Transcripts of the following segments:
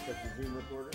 That's the Zoom recorder?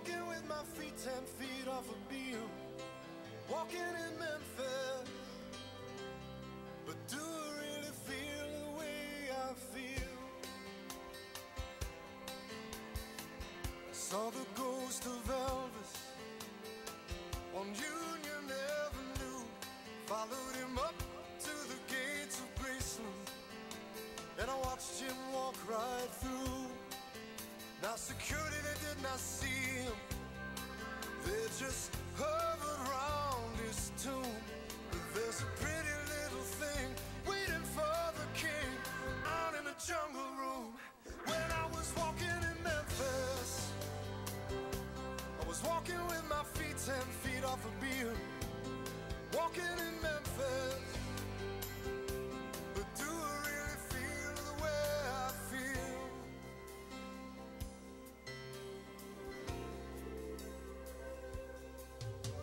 walking with my feet 10 feet off a beam, walking in Memphis. But do I really feel the way I feel? I saw the ghost of Elvis on Union Avenue, followed him up to the gates of Graceland, and I watched him walk right through. Now security, they did not see him, they just hovered round his tomb. But there's a pretty little thing waiting for the king out in the jungle room. When I was walking in Memphis, I was walking with my feet 10 feet off a beam, walking in Memphis. But do I really feel the way I feel?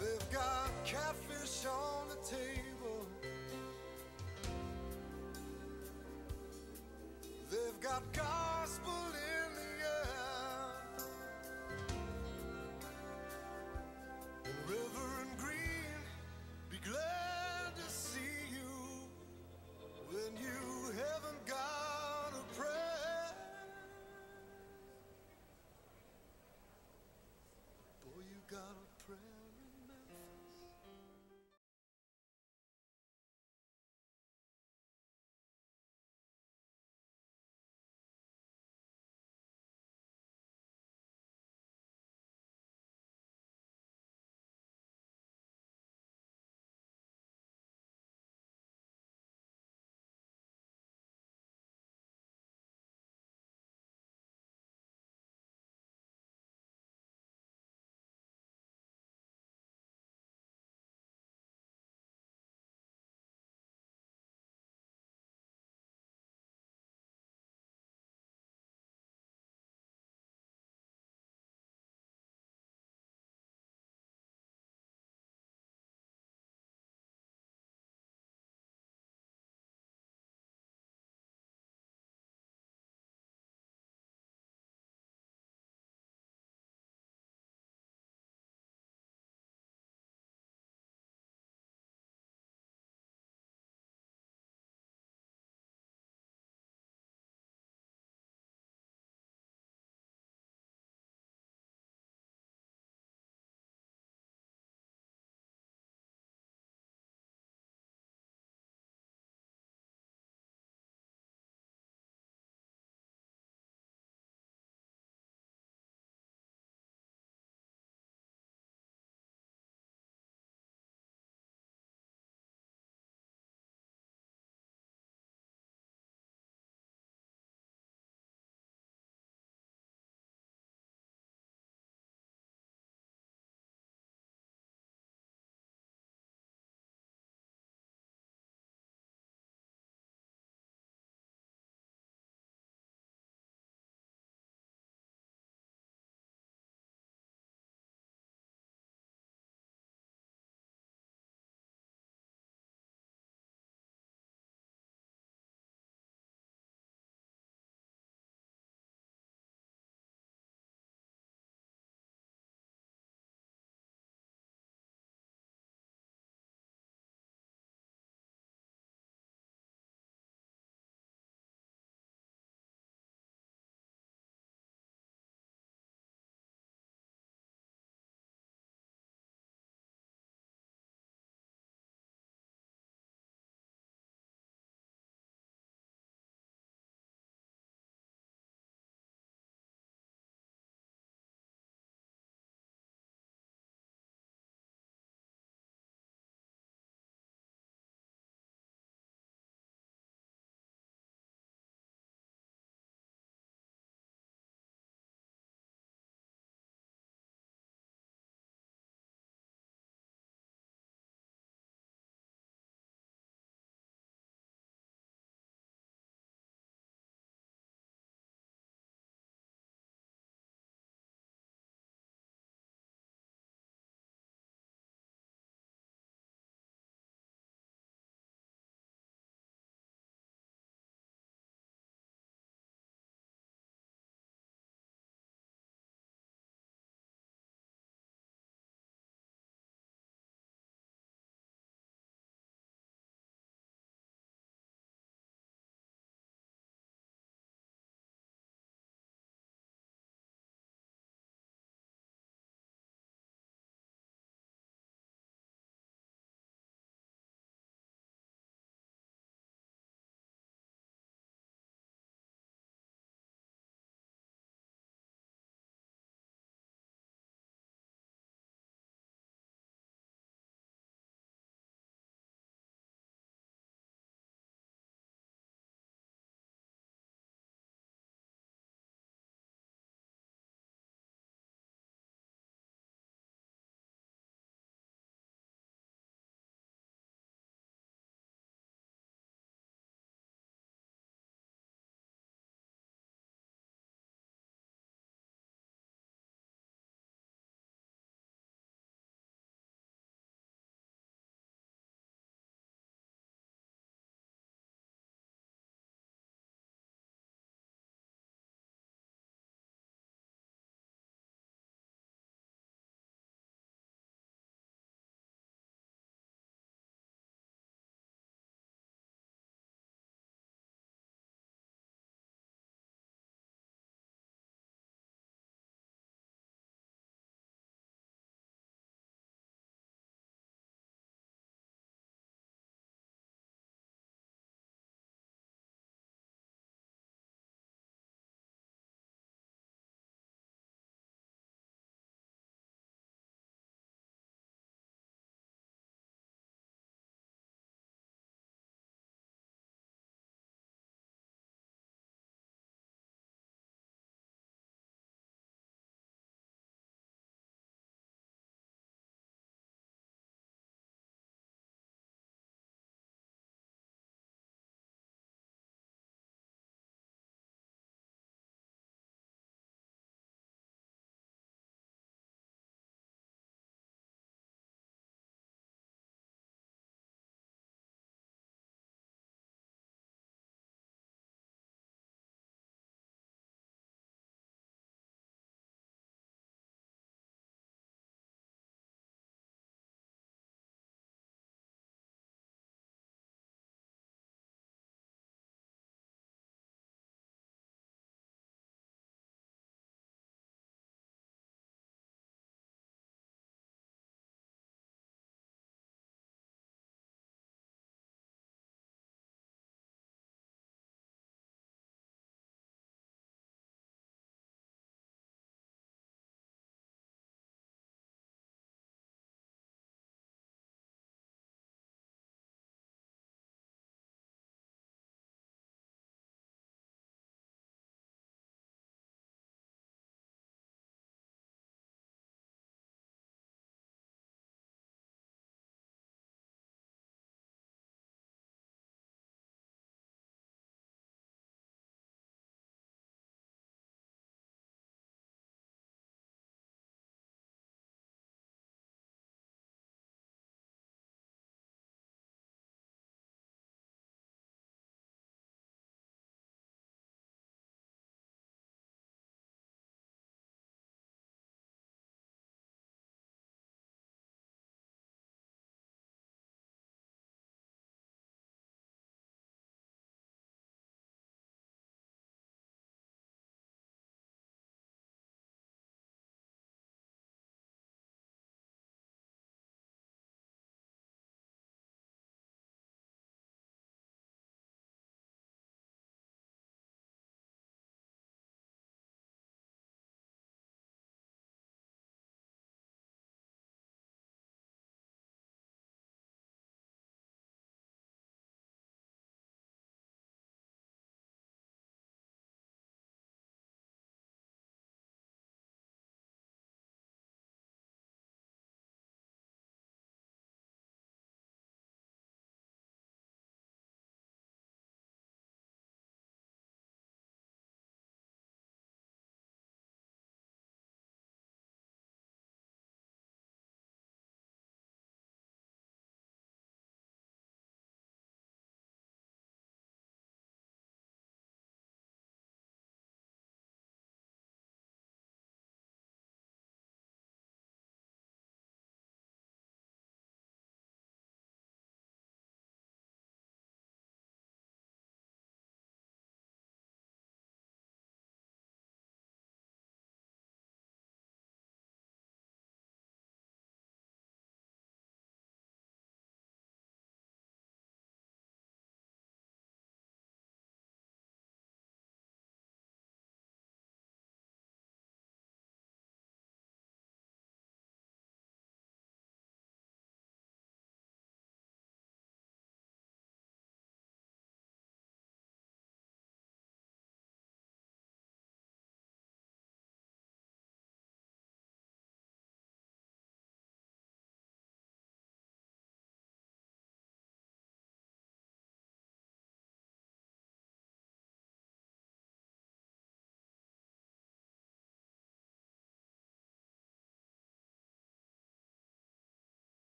They've got catfish on the table, they've got gospel in the air, and Reverend Green, be glad to see you when you haven't got a prayer. Boy, you got a prayer.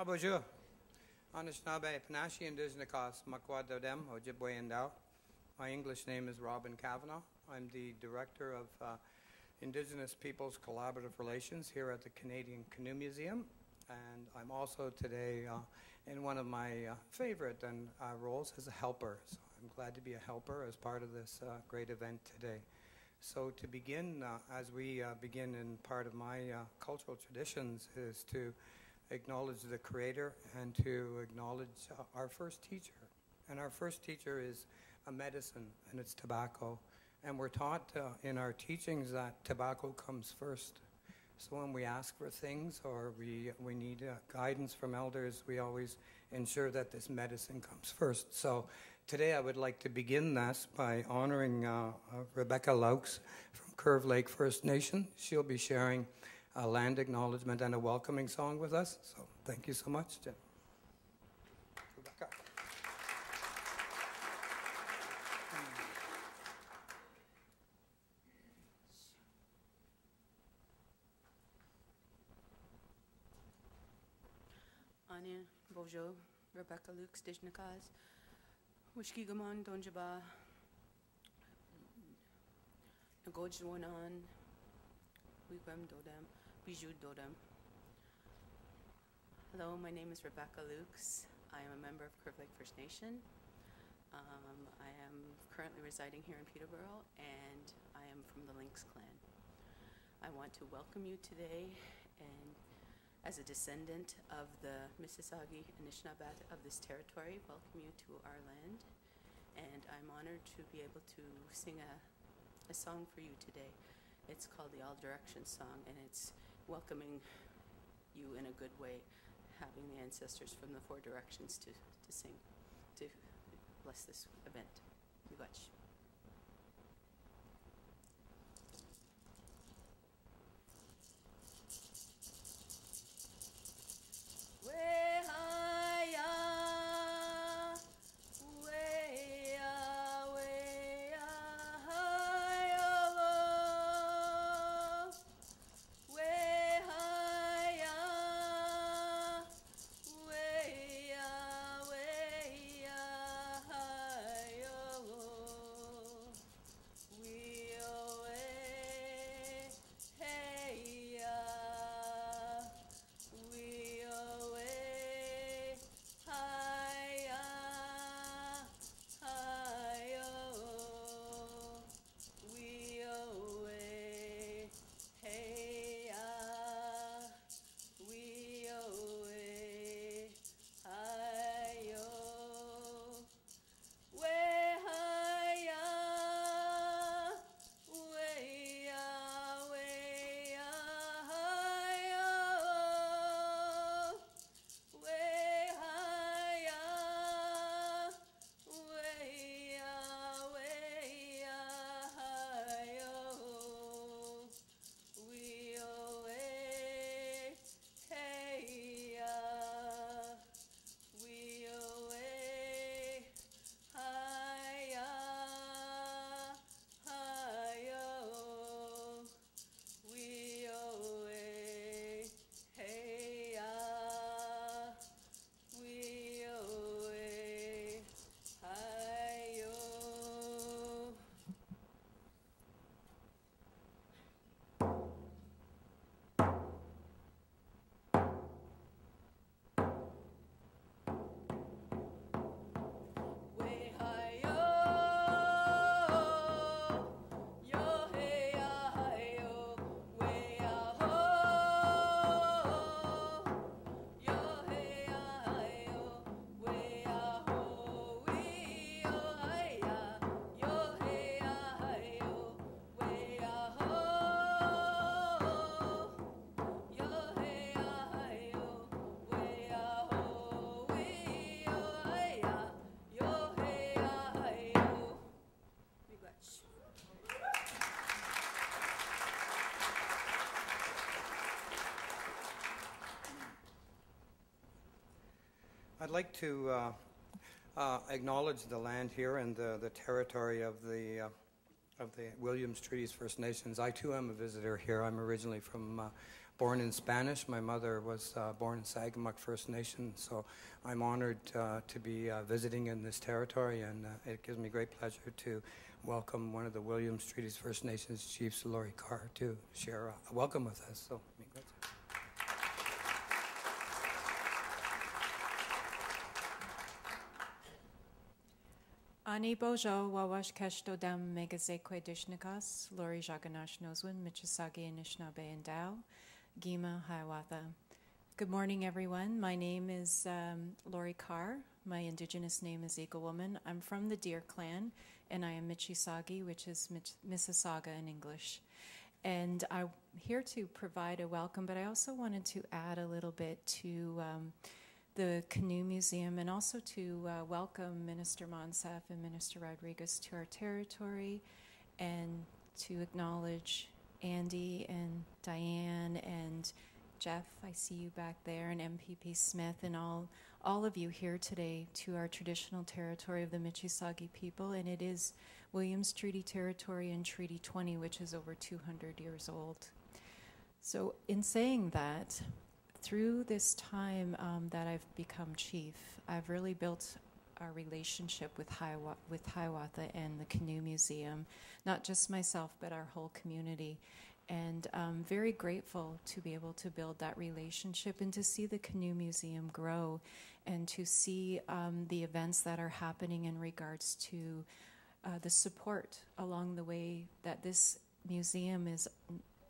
Bonjour. Anishinaabe Panashi Indigenous Makwa Dodem Ojibwe Endao. My English name is Robin Kavanagh. I'm the Director of Indigenous Peoples Collaborative Relations here at the Canadian Canoe Museum. And I'm also today in one of my favorite roles as a helper. So I'm glad to be a helper as part of this great event today. So to begin, as we begin in part of my cultural traditions, is to acknowledge the Creator and to acknowledge our first teacher. And our first teacher is a medicine, and it's tobacco. And we're taught in our teachings that tobacco comes first. So when we ask for things or we need guidance from elders, we always ensure that this medicine comes first. So today I would like to begin this by honoring Rebecca Laux from Curve Lake First Nation. She'll be sharing a land acknowledgement and a welcoming song with us. So thank you so much, Jim. Rebecca. Anya, bonjour, Rebecca Laux, Dijnakas, Wishkigamon, Donjaba, Nagojwanan, Wigwam Dodam, Bijou Dodam. Hello, my name is Rebecca Laux. I am a member of Curve Lake First Nation. I am currently residing here in Peterborough, and I am from the Lynx clan. I want to welcome you today, and as a descendant of the Mississauga Anishinaabe of this territory, welcome you to our land. And I'm honored to be able to sing a song for you today. It's called the All Directions Song, and it's welcoming you in a good way, having the ancestors from the four directions to sing, to bless this event. Miigwech. I'd like to acknowledge the land here and the territory of the Williams Treaties First Nations. I too am a visitor here. I'm originally from born in Spanish. My mother was born in Sagamok First Nation, so I'm honored to be visiting in this territory, and it gives me great pleasure to welcome one of the Williams Treaties First Nations chiefs, Laurie Carr, to share a welcome with us. So, Ani bojo wawash keshto dam megazekwe dishnikas, Lori Jaganash Noswin, Michisagi Anishinaabe and Dao, Gima Hiawatha. Good morning, everyone. My name is Lori Carr. My Indigenous name is Eagle Woman. I'm from the Deer Clan, and I am Michisagi, which is Mississauga in English. And I'm here to provide a welcome, but I also wanted to add a little bit to the Canoe Museum, and also to welcome Minister Monsef and Minister Rodriguez to our territory, and to acknowledge Andy and Diane and Jeff, I see you back there, and MPP Smith, and all of you here today to our traditional territory of the Michisagi people. And it is Williams Treaty Territory and Treaty 20, which is over 200 years old. So in saying that, through this time that I've become chief, I've really built our relationship with Hiawatha and the Canoe Museum, not just myself, but our whole community. And I'm very grateful to be able to build that relationship and to see the Canoe Museum grow, and to see the events that are happening in regards to the support along the way that this museum is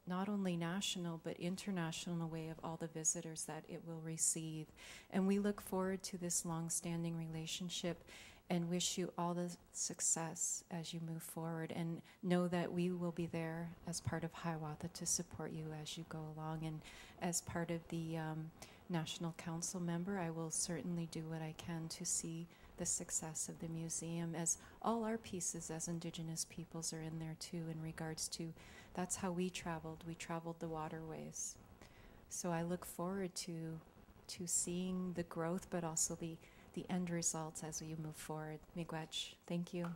not only national but international in a way of all the visitors that it will receive. And we look forward to this long-standing relationship and wish you all the success as you move forward, and know that we will be there as part of Hiawatha to support you as you go along. And as part of the National Council member, I will certainly do what I can to see the success of the museum, as all our pieces as Indigenous peoples are in there too, in regards to that's how we traveled the waterways. So I look forward to seeing the growth, but also the end results as we move forward. Miigwech, thank you.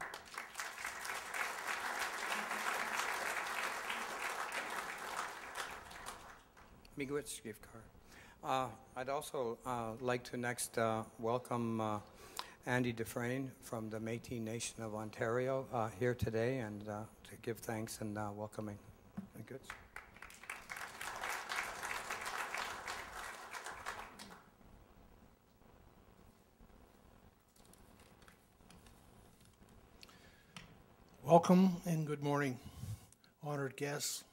Miigwech, Chief Carr. I'd also like to next welcome Andy Dufresne from the Métis Nation of Ontario here today, and to give thanks and welcoming. Good. Welcome and good morning, honored guests,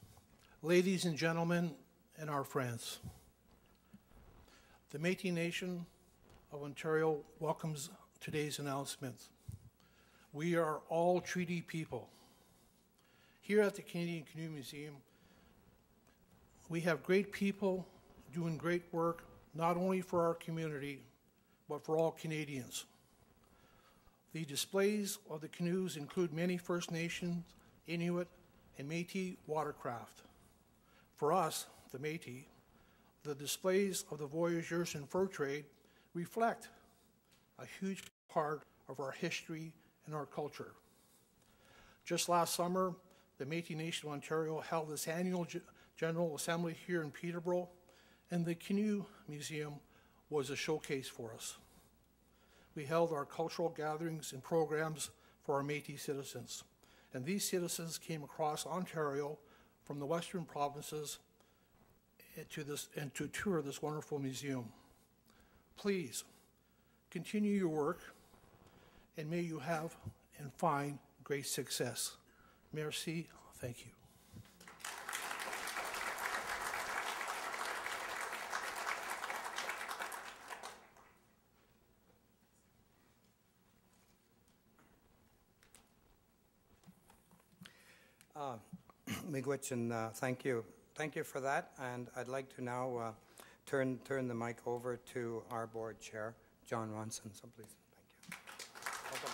ladies and gentlemen, and our friends. The Métis Nation of Ontario welcomes today's announcement. We are all treaty people. Here at the Canadian Canoe Museum, we have great people doing great work, not only for our community, but for all Canadians. The displays of the canoes include many First Nations, Inuit, and Métis watercraft. For us, the Métis, the displays of the voyageurs and fur trade reflect a huge part of our history and our culture. Just last summer, the Métis Nation of Ontario held its annual General Assembly here in Peterborough, and the Canoe Museum was a showcase for us. We held our cultural gatherings and programs for our Métis citizens, and these citizens came across Ontario from the western provinces to tour this wonderful museum. Please continue your work, and may you have and find great success. Merci. Thank you. Miigwech, and thank you. Thank you for that. And I'd like to now turn the mic over to our board chair, John Ronson. So please, thank you. Welcome.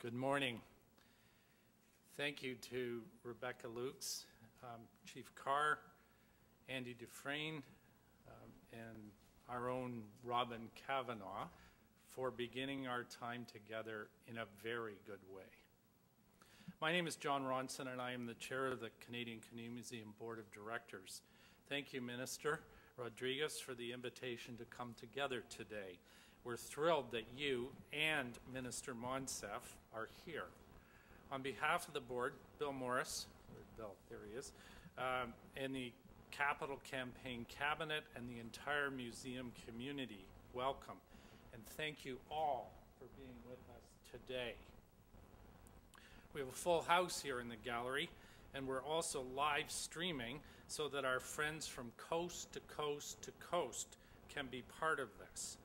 Good morning. Thank you to Rebecca Lukes, Chief Carr, Andy Dufresne, and our own Robin Kavanaugh for beginning our time together in a very good way. My name is John Ronson, and I am the chair of the Canadian Canoe Museum Board of Directors. Thank you, Minister Rodriguez, for the invitation to come together today. We're thrilled that you and Minister Monsef are here. On behalf of the board, Bill Morris, Bill, there he is, and the Capital Campaign Cabinet and the entire museum community, welcome. And thank you all for being with us today. We have a full house here in the gallery, and we're also live streaming so that our friends from coast to coast to coast can be part of this.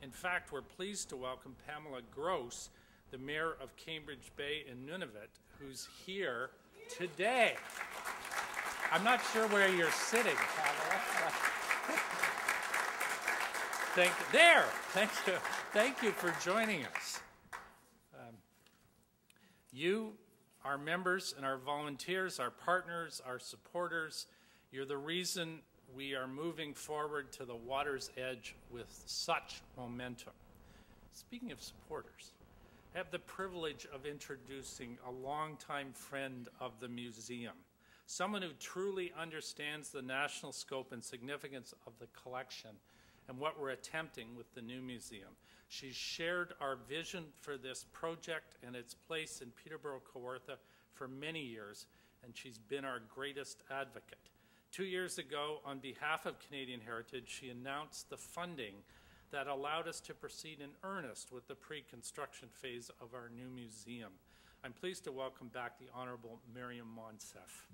In fact, we're pleased to welcome Pamela Gross, the Mayor of Cambridge Bay in Nunavut, who's here today. I'm not sure where you're sitting, Pamela. Thank you for joining us. You, our members and our volunteers, our partners, our supporters, you're the reason we are moving forward to the water's edge with such momentum. Speaking of supporters, I have the privilege of introducing a longtime friend of the museum, someone who truly understands the national scope and significance of the collection and what we're attempting with the new museum. She's shared our vision for this project and its place in Peterborough, Kawartha for many years, and she's been our greatest advocate. 2 years ago, on behalf of Canadian Heritage, she announced the funding that allowed us to proceed in earnest with the pre-construction phase of our new museum. I'm pleased to welcome back the Honorable Miriam Monsef.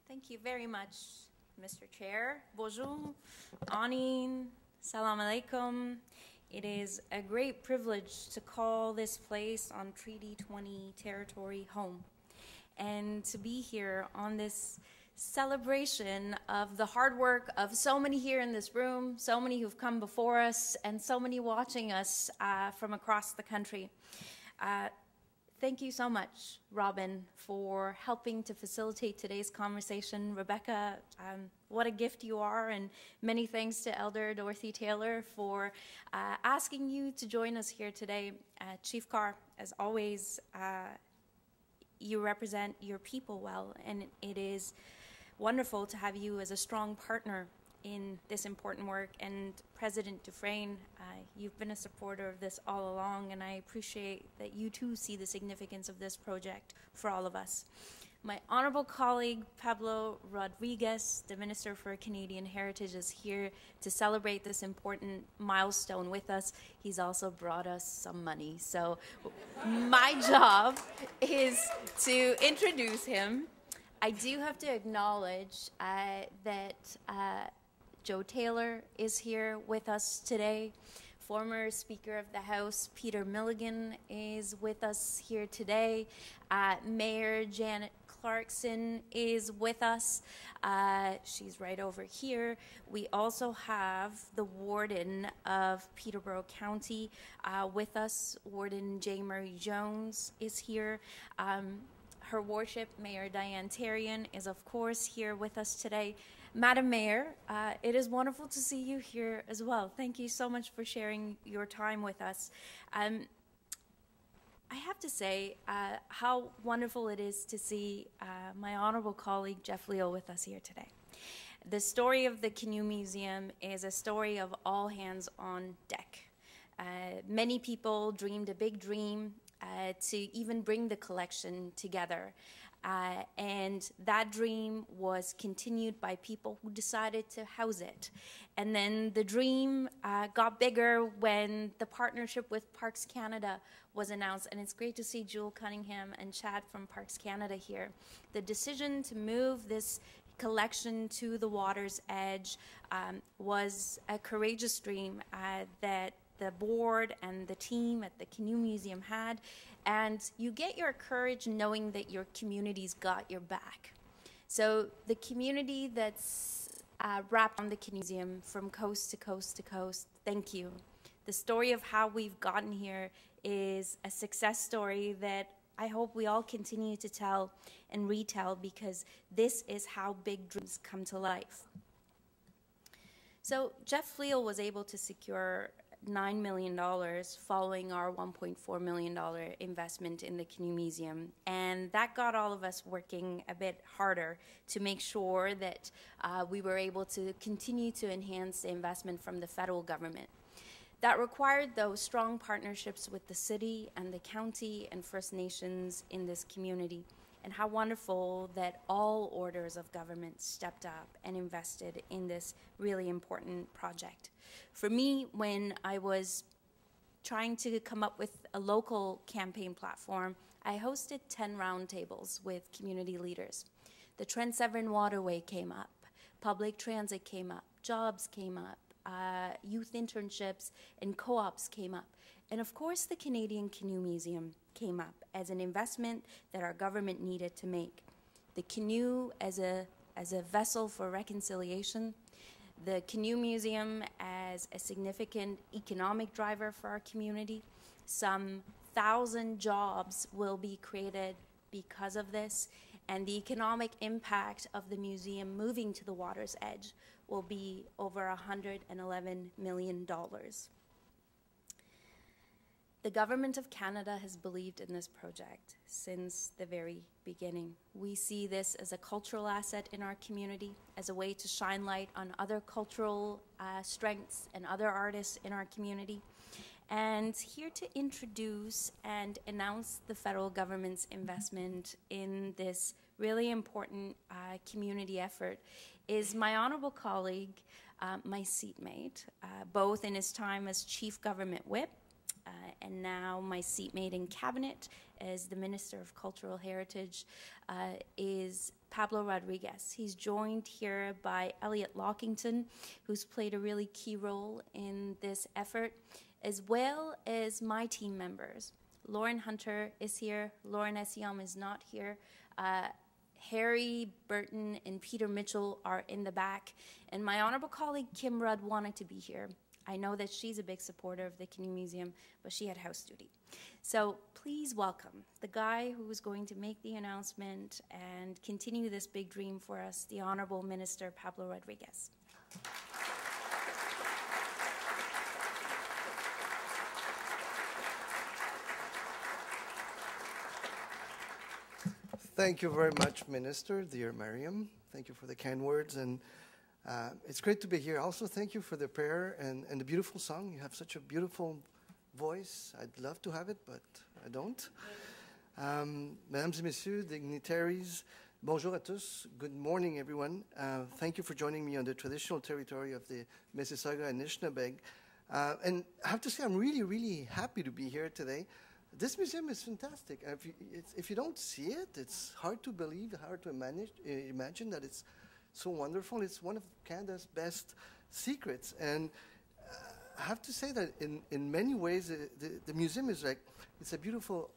Thank you very much, Mr. Chair. Bonjour, Anin, Salam Alaikum. It is a great privilege to call this place on Treaty 20 territory home and to be here on this celebration of the hard work of so many here in this room, so many who've come before us, and so many watching us from across the country. Thank you so much, Robin, for helping to facilitate today's conversation. Rebecca, what a gift you are, and many thanks to Elder Dorothy Taylor for asking you to join us here today. Chief Carr, as always, you represent your people well, and it is wonderful to have you as a strong partner in this important work. And President Dufresne, you've been a supporter of this all along, and I appreciate that you too see the significance of this project for all of us. My honorable colleague, Pablo Rodriguez, the Minister for Canadian Heritage, is here to celebrate this important milestone with us. He's also brought us some money. So my job is to introduce him. I do have to acknowledge that Joe Taylor is here with us today. Former Speaker of the House Peter Milligan is with us here today. Mayor Janet Clarkson is with us. She's right over here. We also have the Warden of Peterborough County with us. Warden J. Murray Jones is here. Her Worship, Mayor Diane Tarian, is of course here with us today. Madam Mayor, it is wonderful to see you here as well. Thank you so much for sharing your time with us. I have to say how wonderful it is to see my honorable colleague Jeff Leo with us here today. The story of the Canoe Museum is a story of all hands on deck. Many people dreamed a big dream to even bring the collection together. And that dream was continued by people who decided to house it. And then the dream got bigger when the partnership with Parks Canada was announced. And it's great to see Jewel Cunningham and Chad from Parks Canada here. The decision to move this collection to the water's edge was a courageous dream that the board and the team at the Canoe Museum had. And you get your courage knowing that your community's got your back. So the community that's wrapped on the Canoe Museum from coast to coast to coast, thank you. The story of how we've gotten here is a success story that I hope we all continue to tell and retell, because this is how big dreams come to life. So Jeff Fleal was able to secure $9 million following our $1.4 million investment in the Canoe Museum. And that got all of us working a bit harder to make sure that we were able to continue to enhance the investment from the federal government. That required, though, strong partnerships with the city and the county and First Nations in this community. And how wonderful that all orders of government stepped up and invested in this really important project. For me, when I was trying to come up with a local campaign platform, I hosted 10 roundtables with community leaders. The Trent Severn Waterway came up, public transit came up, jobs came up, youth internships and co-ops came up. And of course, the Canadian Canoe Museum came up as an investment that our government needed to make. The canoe as a vessel for reconciliation, the Canoe Museum as a significant economic driver for our community. Some 1,000 jobs will be created because of this, and the economic impact of the museum moving to the water's edge will be over $111 million. The Government of Canada has believed in this project since the very beginning. We see this as a cultural asset in our community, as a way to shine light on other cultural strengths and other artists in our community. And here to introduce and announce the federal government's investment in this really important community effort is my honorable colleague, my seatmate, both in his time as Chief Government Whip and now my seatmate in cabinet as the Minister of Cultural Heritage, is Pablo Rodriguez. He's joined here by Elliot Lockington, who's played a really key role in this effort, as well as my team members. Lauren Hunter is here. Lauren Essiam is not here. Harry Burton and Peter Mitchell are in the back. And my honorable colleague, Kim Rudd, wanted to be here. I know that she's a big supporter of the Canoe Museum, but she had house duty. So please welcome the guy who is going to make the announcement and continue this big dream for us, the Honorable Minister Pablo Rodriguez. Thank you very much, Minister, dear Miriam. Thank you for the kind words, and it's great to be here. Also, thank you for the prayer and the beautiful song. You have such a beautiful voice. I'd love to have it, but I don't. Mesdames et messieurs, dignitaries, bonjour à tous. Good morning, everyone. Thank you for joining me on the traditional territory of the Mississauga and Anishinaabe. And I have to say, I'm really, really happy to be here today. This museum is fantastic. If you don't see it, it's hard to believe, hard to imagine that it's so wonderful. It's one of Canada's best secrets. And I have to say that in many ways, the museum is like, it's a beautiful,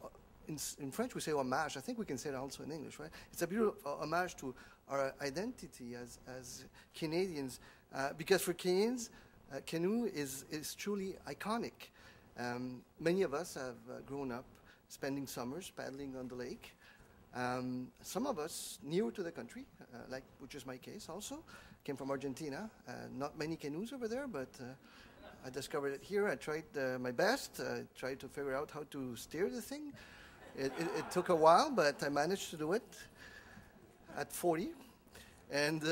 in French we say homage. I think we can say it also in English, right? It's a beautiful homage to our identity as Canadians. Because for Canadians, canoe is truly iconic. Many of us have grown up spending summers paddling on the lake. Some of us new to the country, which is my case also, came from Argentina. Not many canoes over there, but I discovered it here. I tried my best, tried to figure out how to steer the thing. It took a while, but I managed to do it at 40. And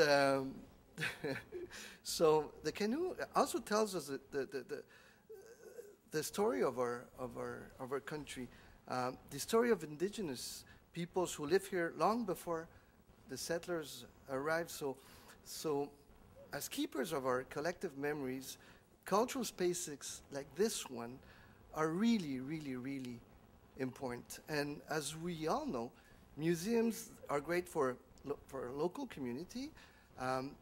so the canoe also tells us the story of our country, the story of indigenous peoples who live here long before the settlers arrived. So as keepers of our collective memories, cultural spaces like this one are really, really, really important. And as we all know, museums are great for a local community.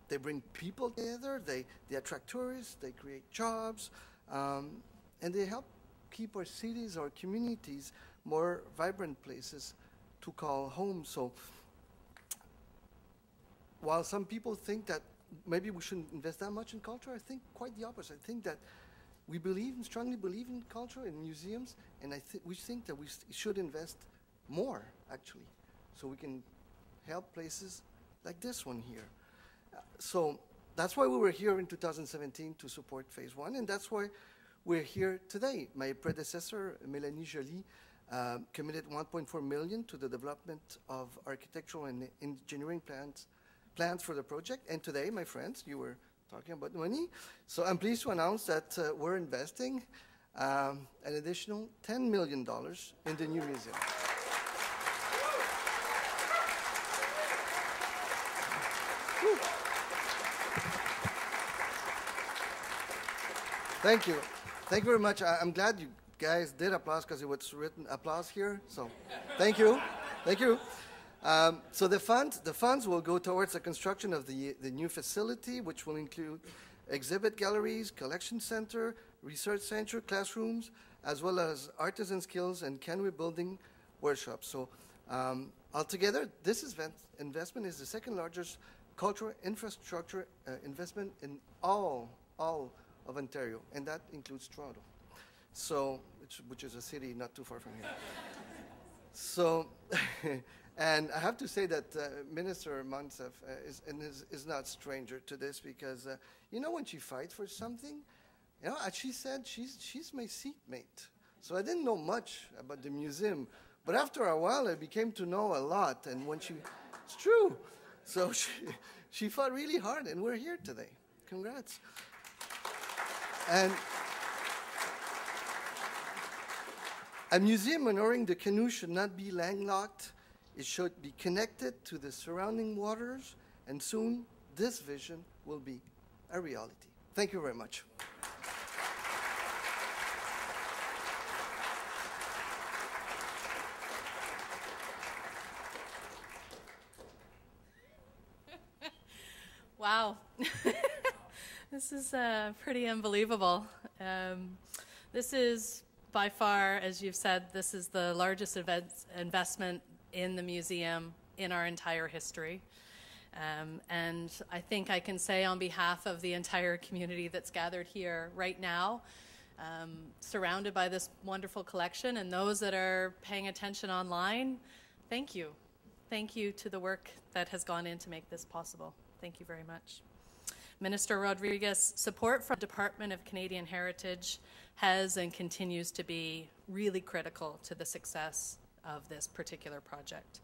They bring people together, they attract tourists, they create jobs, and they help keep our cities, our communities, more vibrant places to call home. So while some people think that maybe we shouldn't invest that much in culture, I think quite the opposite. I think that we strongly believe in culture and museums, and we think that we should invest more, actually, so we can help places like this one here. So that's why we were here in 2017 to support phase one, and that's why we're here today. My predecessor, Mélanie Joly, committed $1.4 million to the development of architectural and engineering plans for the project. And today, my friends, you were talking about money. So I'm pleased to announce that we're investing an additional $10 million in the new museum. Thank you. Thank you very much. I'm glad you guys did applause because it was written applause here. So thank you. Thank you. So the funds will go towards the construction of the new facility, which will include exhibit galleries, collection center, research center, classrooms, as well as artisan skills and canoe building workshops. So altogether, this investment is the second largest cultural infrastructure investment in all of Ontario, and that includes Toronto, so which is a city not too far from here. So, and I have to say that Minister Monsef is not stranger to this because when she fights for something, as she said, she's my seatmate. So I didn't know much about the museum, but after a while I became to know a lot. And when it's true. So she fought really hard, and we're here today. Congrats. And a museum honoring the canoe should not be landlocked. It should be connected to the surrounding waters, and soon this vision will be a reality. Thank you very much. Wow. This is pretty unbelievable. This is by far, as you've said, this is the largest investment in the museum in our entire history. And I think I can say on behalf of the entire community that's gathered here right now, surrounded by this wonderful collection, and those that are paying attention online, thank you. Thank you to the work that has gone in to make this possible. Thank you very much. Minister Rodriguez, support from the Department of Canadian Heritage has and continues to be really critical to the success of this particular project.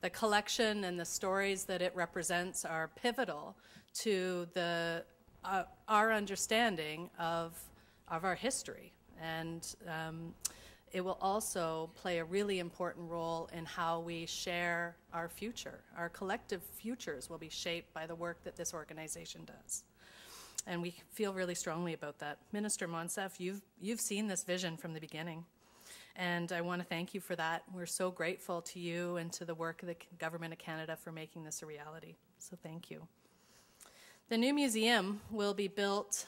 The collection and the stories that it represents are pivotal to our understanding of our history, and it will also play a really important role in how we share our future. Our collective futures will be shaped by the work that this organization does. And we feel really strongly about that. Minister Monsef, you've seen this vision from the beginning. And I want to thank you for that. We're so grateful to you and to the work of the Government of Canada for making this a reality. So thank you. The new museum will be built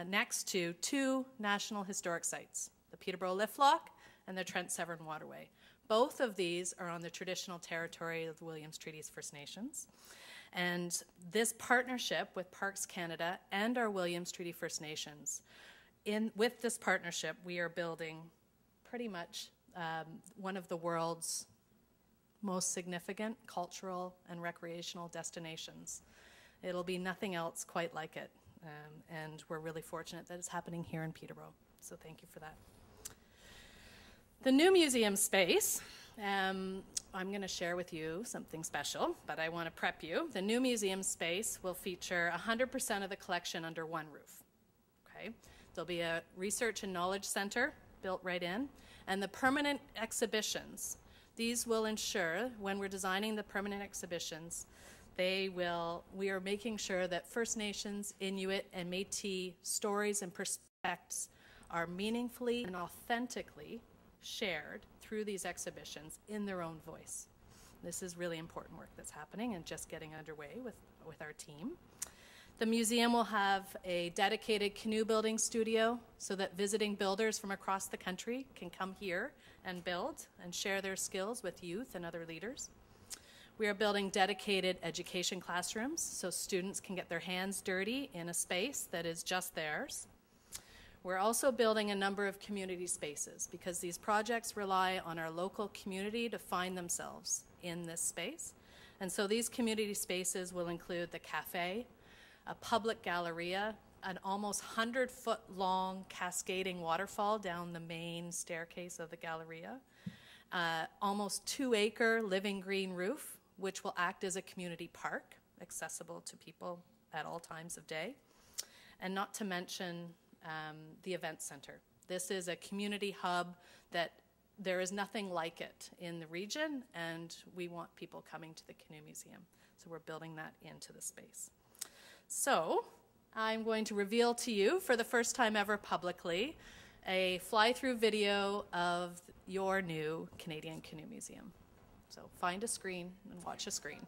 next to two National Historic Sites, the Peterborough Lift Lock and the Trent Severn Waterway. Both of these are on the traditional territory of the Williams Treaties First Nations. And this partnership with Parks Canada and our Williams Treaty First Nations, with this partnership, we are building pretty much one of the world's most significant cultural and recreational destinations. It'll be nothing else quite like it. And we're really fortunate that it's happening here in Peterborough. So thank you for that. The new museum space, I'm going to share with you something special, but I want to prep you. The new museum space will feature 100% of the collection under one roof. Okay? There'll be a research and knowledge center built right in, and the permanent exhibitions. These will ensure, when we're designing the permanent exhibitions, we are making sure that First Nations, Inuit, and Métis stories and perspectives are meaningfully and authentically shared through these exhibitions in their own voice. This is really important work that's happening and just getting underway with our team. The museum will have a dedicated canoe building studio so that visiting builders from across the country can come here and build and share their skills with youth and other leaders. We are building dedicated education classrooms so students can get their hands dirty in a space that is just theirs. We're also building a number of community spaces because these projects rely on our local community to find themselves in this space. And so these community spaces will include the cafe, a public galleria, an almost 100-foot long cascading waterfall down the main staircase of the galleria, almost 2-acre living green roof, which will act as a community park, accessible to people at all times of day, and not to mention the event center. This is a community hub that there is nothing like it in the region, and we want people coming to the Canoe Museum. So we're building that into the space. So I'm going to reveal to you, for the first time ever publicly, a fly-through video of your new Canadian Canoe Museum. So find a screen and watch a screen.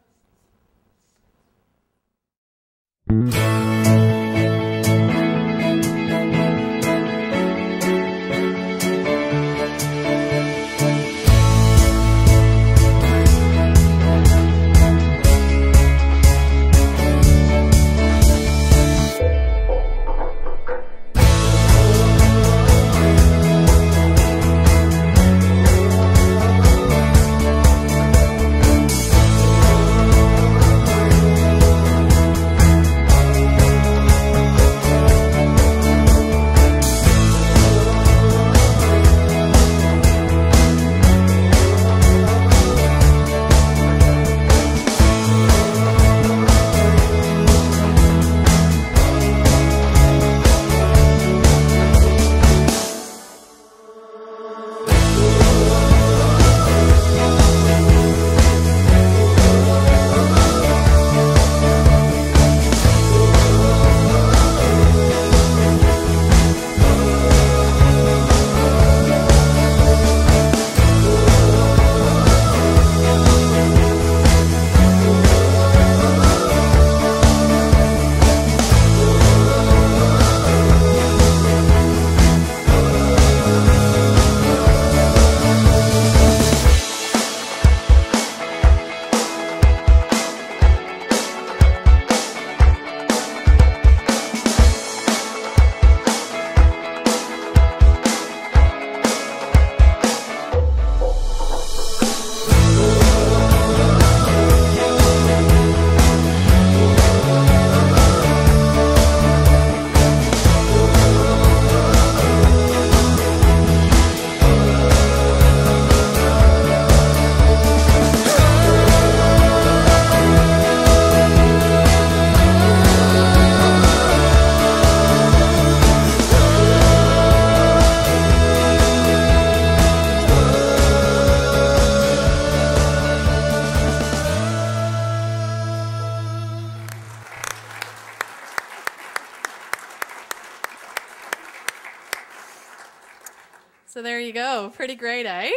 So there you go. Pretty great, eh?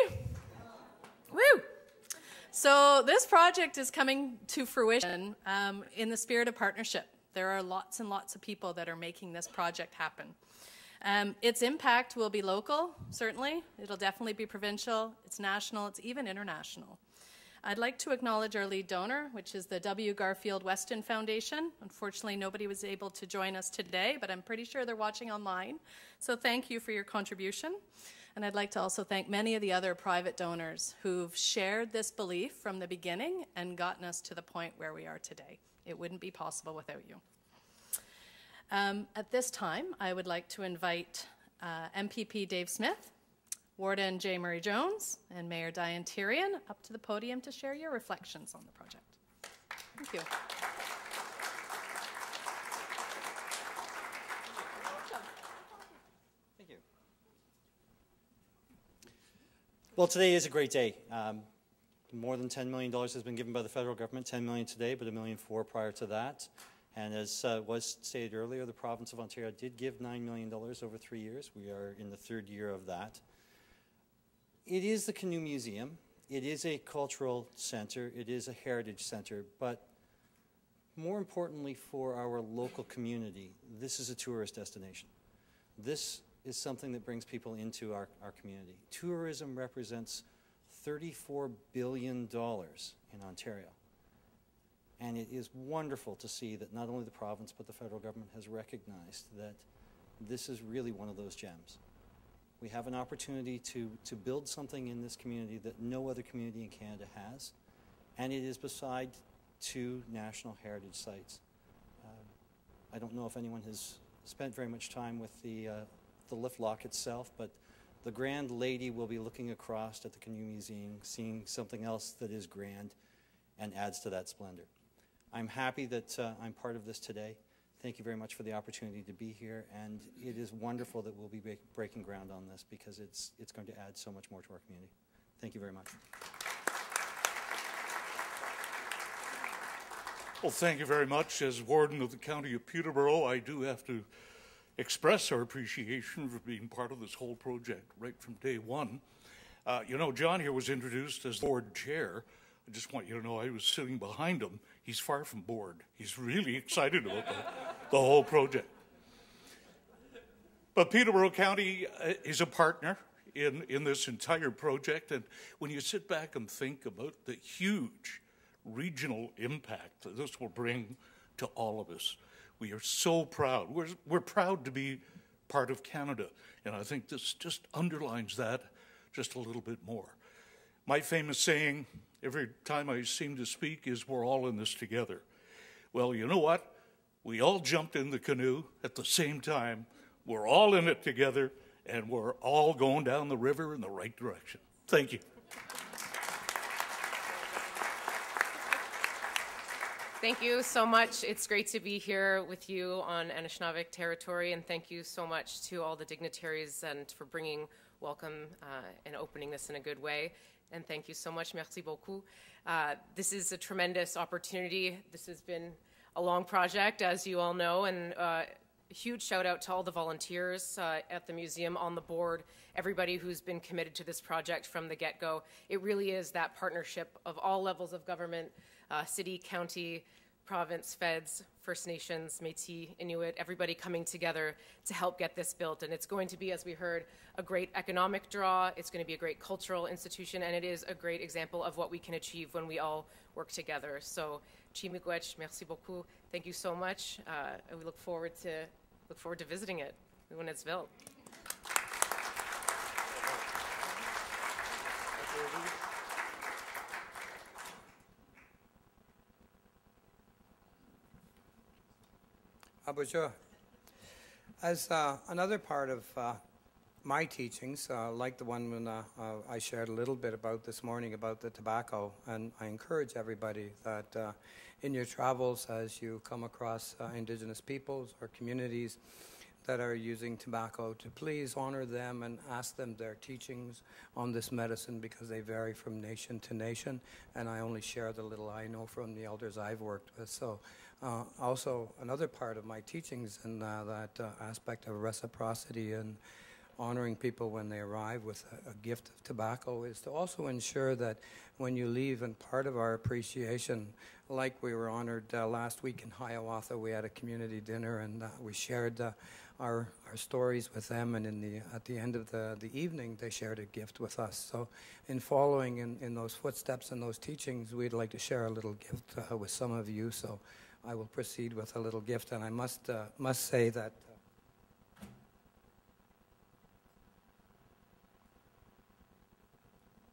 Woo! So this project is coming to fruition in the spirit of partnership. There are lots and lots of people that are making this project happen. Its impact will be local, certainly. It'll definitely be provincial. It's national. It's even international. I'd like to acknowledge our lead donor, which is the W. Garfield Weston Foundation. Unfortunately, nobody was able to join us today, but I'm pretty sure they're watching online. So thank you for your contribution. And I'd like to also thank many of the other private donors who've shared this belief from the beginning and gotten us to the point where we are today. It wouldn't be possible without you. At this time, I would like to invite MPP Dave Smith, Warden J. Murray Jones, and Mayor Diane Tyrion up to the podium to share your reflections on the project. Thank you. Thank you. Well, today is a great day. More than $10 million has been given by the federal government, $10 million today, but $1.4 million prior to that. And as was stated earlier, the province of Ontario did give $9 million over 3 years. We are in the third year of that. It is the Canoe Museum. It is a cultural center. It is a heritage center. But more importantly for our local community, this is a tourist destination. This is something that brings people into our community. Tourism represents $34 billion in Ontario. And it is wonderful to see that not only the province but the federal government has recognized that this is really one of those gems. We have an opportunity to build something in this community that no other community in Canada has, and it is beside 2 national heritage sites. I don't know if anyone has spent very much time with the lift lock itself, but the Grand Lady will be looking across at the Canoe Museum, seeing something else that is grand and adds to that splendor. I'm happy that I'm part of this today. Thank you very much for the opportunity to be here, and it is wonderful that we'll be breaking ground on this because it's going to add so much more to our community. Thank you very much. Well, thank you very much. As Warden of the County of Peterborough, I do have to express our appreciation for being part of this whole project right from day one. You know, John here was introduced as the board chair. I just want you to know I was sitting behind him. He's far from bored. He's really excited about the whole project. But Peterborough County is a partner in this entire project, and when you sit back and think about the huge regional impact that this will bring to all of us, we are so proud. We're proud to be part of Canada, and I think this just underlines that just a little bit more. My famous saying every time I seem to speak is, we're all in this together. Well, you know what? We all jumped in the canoe at the same time. We're all in it together, and we're all going down the river in the right direction. Thank you. Thank you so much. It's great to be here with you on Anishinaabe territory, and thank you so much to all the dignitaries and for bringing welcome and opening this in a good way. And thank you so much. Merci beaucoup. This is a tremendous opportunity. This has been a long project, as you all know, and a huge shout out to all the volunteers at the museum, on the board, everybody who's been committed to this project from the get-go. It really is that partnership of all levels of government, city, county, province, feds, First Nations, Métis, Inuit, everybody coming together to help get this built. And it's going to be, as we heard, a great economic draw. It's going to be a great cultural institution, and it is a great example of what we can achieve when we all work together. So, Chimigwech, merci beaucoup. Thank you so much. And we look forward to visiting it when it's built. Bonjour. As another part of my teachings, like the one when I shared a little bit about this morning about the tobacco, and I encourage everybody that in your travels, as you come across Indigenous peoples or communities that are using tobacco, to please honor them and ask them their teachings on this medicine, because they vary from nation to nation, and I only share the little I know from the elders I've worked with. So also another part of my teachings in that aspect of reciprocity and honoring people when they arrive with a gift of tobacco is to also ensure that when you leave, and part of our appreciation, like we were honored last week in Hiawatha, we had a community dinner, and we shared our stories with them, and at the end of the evening they shared a gift with us. So in following in those footsteps and those teachings, we'd like to share a little gift with some of you. So I will proceed with a little gift, and I must say that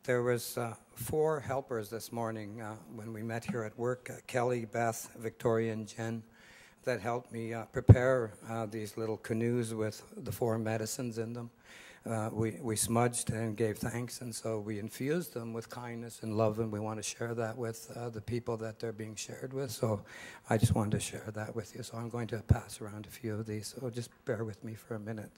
there was 4 helpers this morning when we met here at work, Kelly, Beth, Victoria, and Jen, that helped me prepare these little canoes with the 4 medicines in them. We smudged and gave thanks, and so we infused them with kindness and love, and we want to share that with the people that they're being shared with. So I just wanted to share that with you. So I'm going to pass around a few of these, so just bear with me for a minute.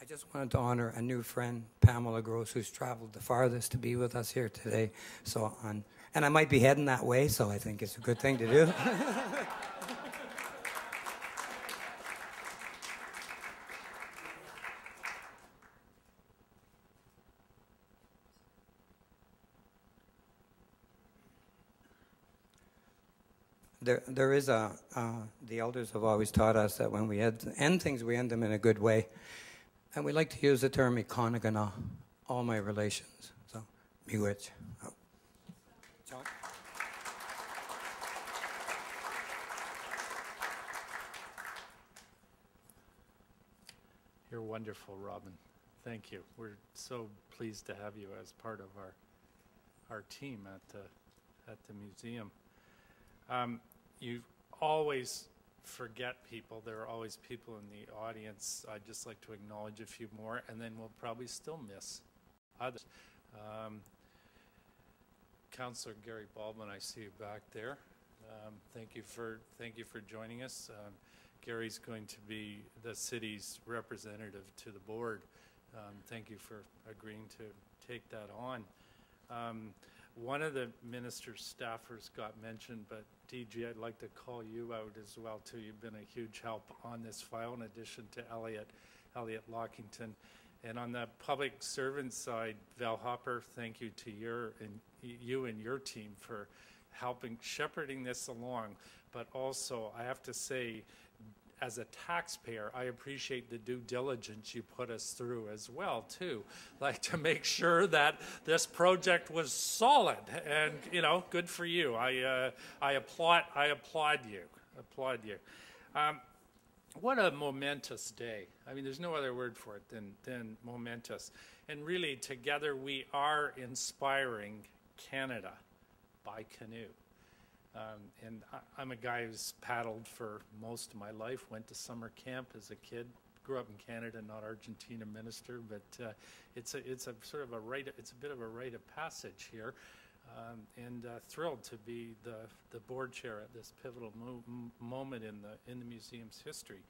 just wanted to honor a new friend, Pamela Gross, who's traveled the farthest to be with us here today. So, and I might be heading that way, so I think it's a good thing to do. There is the elders have always taught us that when we end things, we end them in a good way. And we like to use the term econogana, all my relations. So, miigwech. Oh. John? You're wonderful, Robin. Thank you. We're so pleased to have you as part of our team at the museum. You always forget people. There are always people in the audience. I'd just like to acknowledge a few more, and then we'll probably still miss others. Councillor Gary Baldwin, I see you back there. Thank you for joining us. Gary's going to be the city's representative to the board. Thank you for agreeing to take that on. One of the minister's staffers got mentioned, but DG, I'd like to call you out as well too. You've been a huge help on this file, in addition to Elliot Lockington. And on the public servant side, Val Hopper, thank you to you and your team for helping shepherding this along. But also, I have to say, as a taxpayer, I appreciate the due diligence you put us through as well, too. Like, to make sure that this project was solid, and, you know, good for you. I applaud you. What a momentous day. I mean, there's no other word for it than momentous. And really, together we are inspiring Canada by canoe. And I'm a guy who's paddled for most of my life, went to summer camp as a kid, grew up in Canada, not Argentina, minister, but it's a sort of a rite, it's a bit of a rite of passage here, and thrilled to be the board chair at this pivotal moment in the museum's history.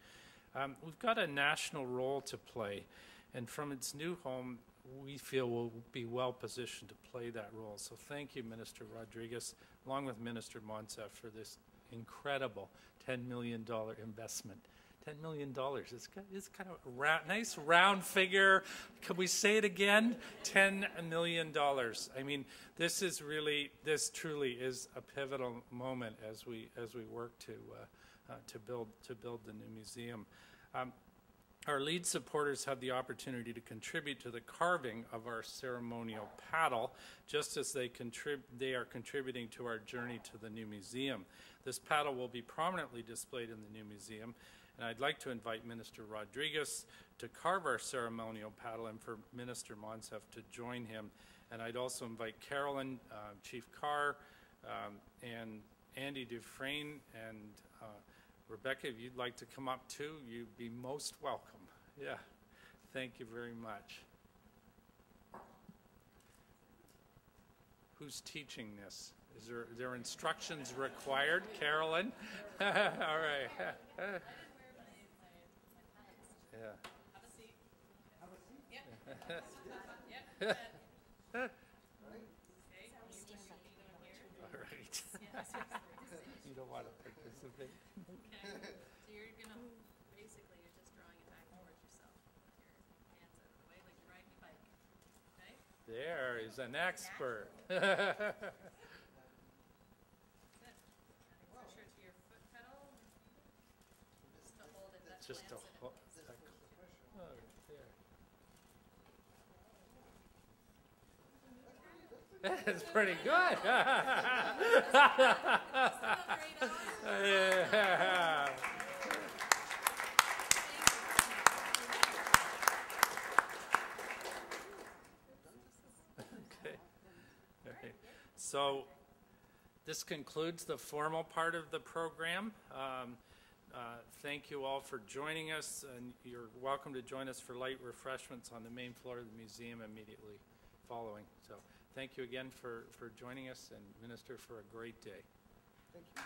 We've got a national role to play, and from its new home, we feel we'll be well positioned to play that role. So thank you, Minister Rodriguez, along with Minister Monsef, for this incredible $10 million investment. $10 million, it's kind of a nice round figure. Can we say it again? $10 million. I mean, this truly is a pivotal moment as we work to build the new museum. Our lead supporters have the opportunity to contribute to the carving of our ceremonial paddle, just as they are contributing to our journey to the new museum. This paddle will be prominently displayed in the new museum, and I'd like to invite Minister Rodriguez to carve our ceremonial paddle and for Minister Monsef to join him. And I'd also invite Carolyn, Chief Carr, and Andy Dufresne, and Rebecca, if you'd like to come up too, you'd be most welcome. Yeah, thank you very much. Who's teaching this? Is there instructions required? Carolyn? All right. Yeah. Have a seat. Yep. Yep. All right. You don't want to participate? Okay. So you're just drawing it back towards yourself with your hands out of the way, like you're riding a bike. Okay? There is an expert. Pressure to your foot pedal. Just to hold it. That's Just to hold. Oh, there. That's pretty good. Yeah. Okay. So this concludes the formal part of the program. Thank you all for joining us, and you're welcome to join us for light refreshments on the main floor of the museum immediately following. So thank you again for joining us, and Minister, for a great day. Thank you.